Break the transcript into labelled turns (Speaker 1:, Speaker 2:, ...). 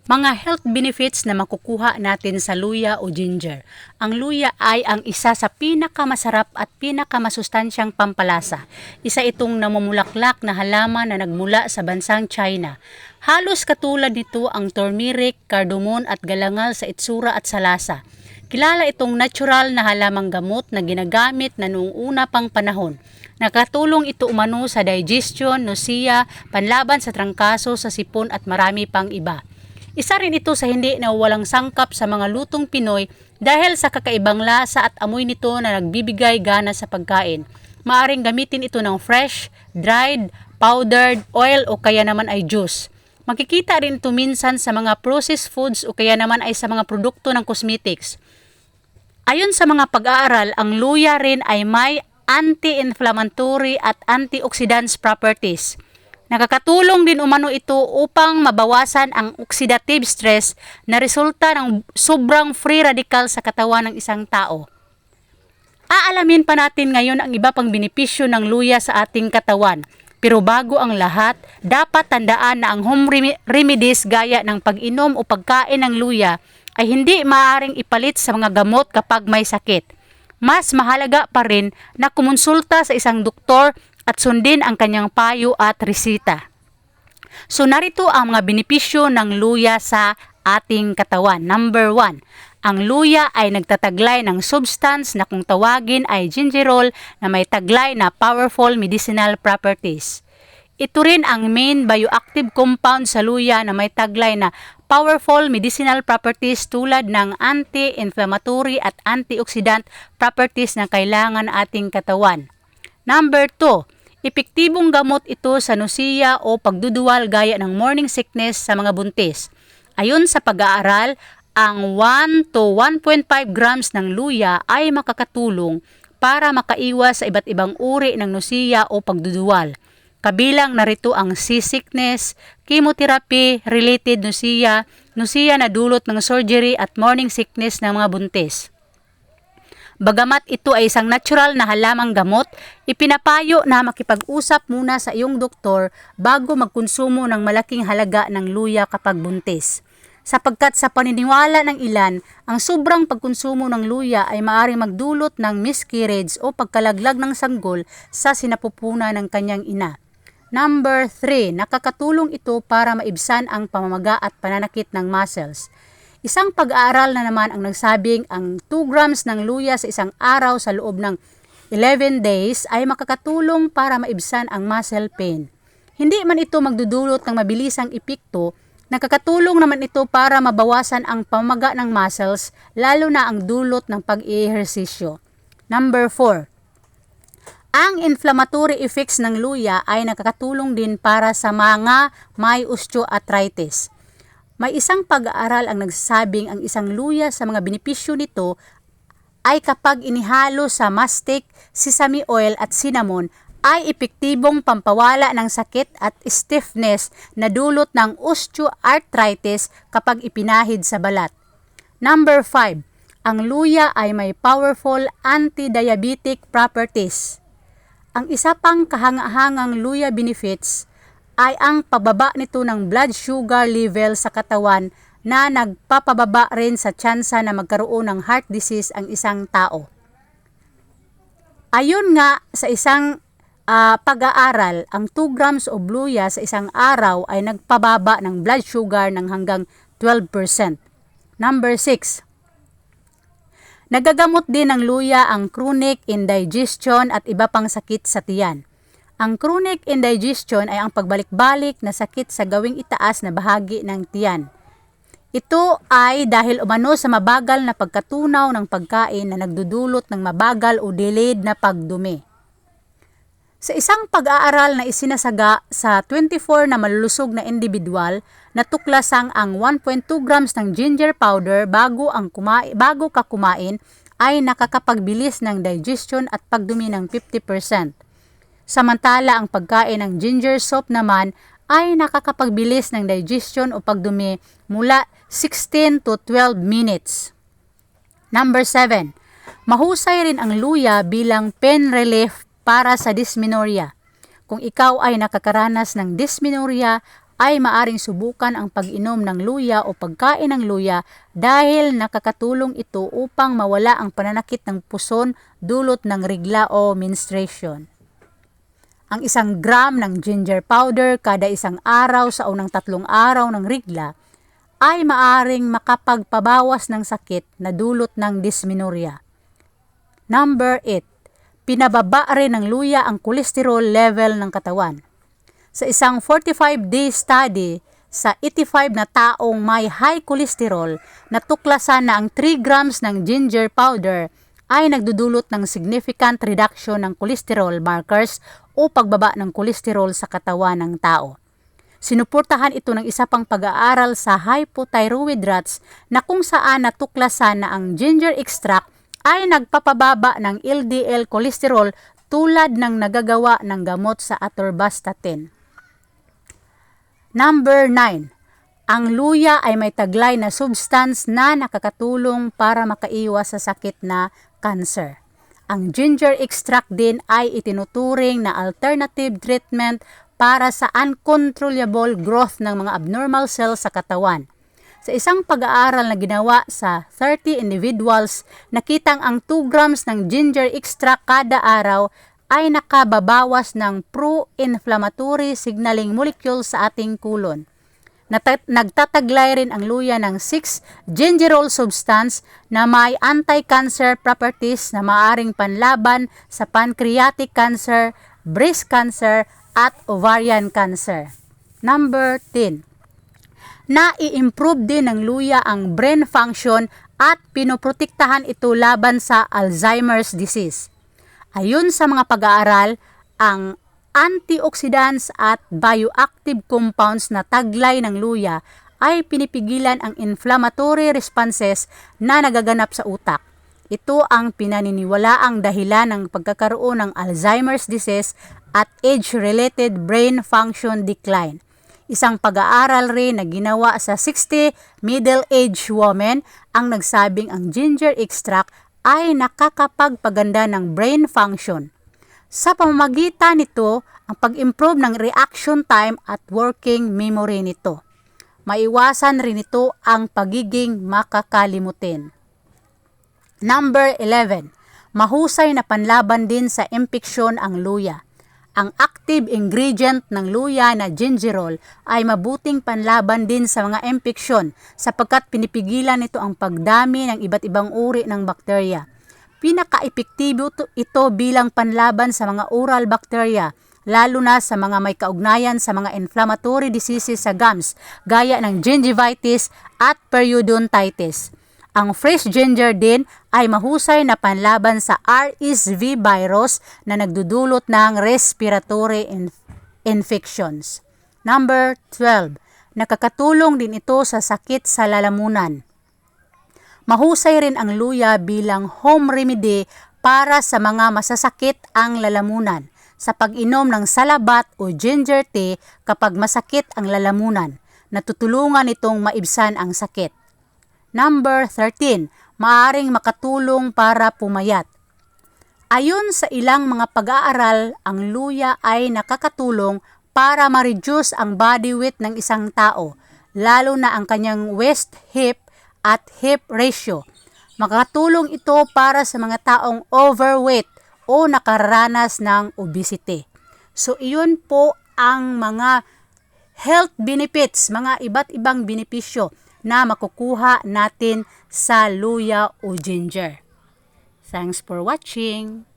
Speaker 1: Mga health benefits na makukuha natin sa luya o ginger. Ang luya ay ang isa sa pinakamasarap at pinakamasustansyang pampalasa. Isa itong namumulaklak na halaman na nagmula sa bansang China. Halos katulad nito ang turmeric, cardamom at galangal sa itsura at sa lasa. Kilala itong natural na halamang gamot na ginagamit na noong una pang panahon. Nakatulong ito umano sa digestion, nausea, panlaban sa trangkaso, sa sipon at marami pang iba. Isa rin ito sa hindi nawawalang sangkap sa mga lutong Pinoy dahil sa kakaibang lasa at amoy nito na nagbibigay gana sa pagkain. Maaring gamitin ito ng fresh, dried, powdered, oil o kaya naman ay juice. Makikita rin ito minsan sa mga processed foods o kaya naman ay sa mga produkto ng cosmetics. Ayon sa mga pag-aaral, ang luya rin ay may anti-inflammatory at antioxidants properties. Nakakatulong din umano ito upang mabawasan ang oxidative stress na resulta ng sobrang free radical sa katawan ng isang tao. Aalamin pa natin ngayon ang iba pang benepisyo ng luya sa ating katawan. Pero bago ang lahat, dapat tandaan na ang home remedies gaya ng pag-inom o pagkain ng luya ay hindi maaaring ipalit sa mga gamot kapag may sakit. Mas mahalaga pa rin na kumonsulta sa isang doktor at sundin ang kanyang payo at resita. So narito ang mga benepisyo ng luya sa ating katawan. Number 1, ang luya ay nagtataglay ng substance na kung tawagin ay gingerol na may taglay na powerful medicinal properties. Ito rin ang main bioactive compound sa luya na may taglay na powerful medicinal properties tulad ng anti-inflammatory at antioxidant properties na kailangan ating katawan. Number 2, epektibong gamot ito sa nausea o pagduduwal gaya ng morning sickness sa mga buntis. Ayon sa pag-aaral, ang 1 to 1.5 grams ng luya ay makakatulong para makaiwas sa iba't ibang uri ng nausea o pagduduwal. Kabilang narito ang seasickness, chemotherapy-related nausea, nausea na dulot ng surgery at morning sickness ng mga buntis. Bagamat ito ay isang natural na halamang gamot, ipinapayo na makipag-usap muna sa iyong doktor bago magkonsumo ng malaking halaga ng luya kapag buntis. Sapagkat sa paniniwala ng ilan, ang sobrang pagkonsumo ng luya ay maaaring magdulot ng miscarriage o pagkalaglag ng sanggol sa sinapupunan ng kanyang ina. Number 3, nakakatulong ito para maibsan ang pamamaga at pananakit ng muscles. Isang pag-aaral na naman ang nagsabing ang 2 grams ng luya sa isang araw sa loob ng 11 days ay makakatulong para maibsan ang muscle pain. Hindi man ito magdudulot ng mabilisang epekto, nakakatulong naman ito para mabawasan ang pamamaga ng muscles lalo na ang dulot ng pag-ehersisyo. Number 4, ang inflammatory effects ng luya ay nakakatulong din para sa mga may osteoarthritis. May isang pag-aaral ang nagsasabing ang isang luya sa mga benepisyo nito ay kapag inihalo sa mastic, sesame oil at cinnamon ay epektibong pampawala ng sakit at stiffness na dulot ng osteoarthritis kapag ipinahid sa balat. Number 5, ang luya ay may powerful anti-diabetic properties. Ang isa pang kahangahangang luya benefits ay ang pababa nito ng blood sugar level sa katawan na nagpapababa rin sa tsansa na magkaroon ng heart disease ang isang tao. Ayon nga sa isang pag-aaral, ang 2 grams of luya sa isang araw ay nagpababa ng blood sugar ng hanggang 12%. Number 6, nagagamot din ng luya ang chronic indigestion at iba pang sakit sa tiyan. Ang chronic indigestion ay ang pagbalik-balik na sakit sa gawing itaas na bahagi ng tiyan. Ito ay dahil umano sa mabagal na pagkatunaw ng pagkain na nagdudulot ng mabagal o delayed na pagdumi. Sa isang pag-aaral na isinasaga sa 24 na malulusog na individual, natuklasang ang 1.2 grams ng ginger powder bago ka kumain ay nakakapagbilis ng digestion at pagdumi ng 50%. Samantala ang pagkain ng ginger soup naman ay nakakapagbilis ng digestion o pagdumi mula 16 to 12 minutes. Number 7, mahusay rin ang luya bilang pain relief para sa dysmenorrhea. Kung ikaw ay nakakaranas ng dysmenorrhea, ay maaring subukan ang pag-inom ng luya o pagkain ng luya dahil nakakatulong ito upang mawala ang pananakit ng puson dulot ng rigla o menstruation. Ang 1 gram ng ginger powder kada isang araw sa unang 3 araw ng rigla ay maaring makapagpabawas ng sakit na dulot ng dysmenorrhea. Number 8. Pinababa rin ng luya ang cholesterol level ng katawan. Sa isang 45-day study sa 85 na taong may high cholesterol, natuklasan na ang 3 grams ng ginger powder ay nagdudulot ng significant reduction ng cholesterol markers o pagbaba ng cholesterol sa katawan ng tao. Sinuportahan ito ng isa pang pag-aaral sa hypothyroid rats na kung saan natuklasan na ang ginger extract ay nagpapababa ng LDL cholesterol tulad ng nagagawa ng gamot sa atorvastatin. Number 9. Ang luya ay may taglay na substance na nakakatulong para makaiwas sa sakit na cancer. Ang ginger extract din ay itinuturing na alternative treatment para sa uncontrollable growth ng mga abnormal cells sa katawan. Sa isang pag-aaral na ginawa sa 30 individuals, nakitang ang 2 grams ng ginger extract kada araw ay nakababawas ng pro-inflammatory signaling molecule sa ating kulon. Nagtataglay rin ang luya ng 6 gingerol substance na may anti-cancer properties na maaring panlaban sa pancreatic cancer, breast cancer, at ovarian cancer. Number 10. Nai-improve din ng luya ang brain function at pinoprotektahan ito laban sa Alzheimer's disease. Ayon sa mga pag-aaral, ang antioxidants at bioactive compounds na taglay ng luya ay pinipigilan ang inflammatory responses na nagaganap sa utak. Ito ang pinaniniwalaang dahilan ng pagkakaroon ng Alzheimer's disease at age-related brain function decline. Isang pag-aaral rin na ginawa sa 60 middle-aged women ang nagsabing ang ginger extract ay nakakapagpaganda ng brain function. Sa pamamagitan nito, ang pag-improve ng reaction time at working memory nito. Maiwasan rin ito ang pagiging makakalimutin. Number 11. Mahusay na panlaban din sa impeksyon ang luya. Ang active ingredient ng luya na gingerol ay mabuting panlaban din sa mga impeksyon sapagkat pinipigilan nito ang pagdami ng iba't ibang uri ng bakterya. Pinaka-epektibo ito bilang panlaban sa mga oral bacteria, lalo na sa mga may kaugnayan sa mga inflammatory diseases sa gums gaya ng gingivitis at periodontitis. Ang fresh ginger din ay mahusay na panlaban sa RSV virus na nagdudulot ng respiratory infections. Number 12. Nakakatulong din ito sa sakit sa lalamunan. Mahusay rin ang luya bilang home remedy para sa mga masasakit ang lalamunan sa pag-inom ng salabat o ginger tea kapag masakit ang lalamunan. Natutulungan itong maibsan ang sakit. Number 13. Maaring makatulong para pumayat. Ayon sa ilang mga pag-aaral, ang luya ay nakakatulong para ma-reduce ang body weight ng isang tao, lalo na ang kanyang waist-hip at hip ratio. Makakatulong ito para sa mga taong overweight o nakaranas ng obesity. So, iyon po ang mga health benefits, mga iba't ibang benepisyo na makukuha natin sa luya o ginger. Thanks for watching.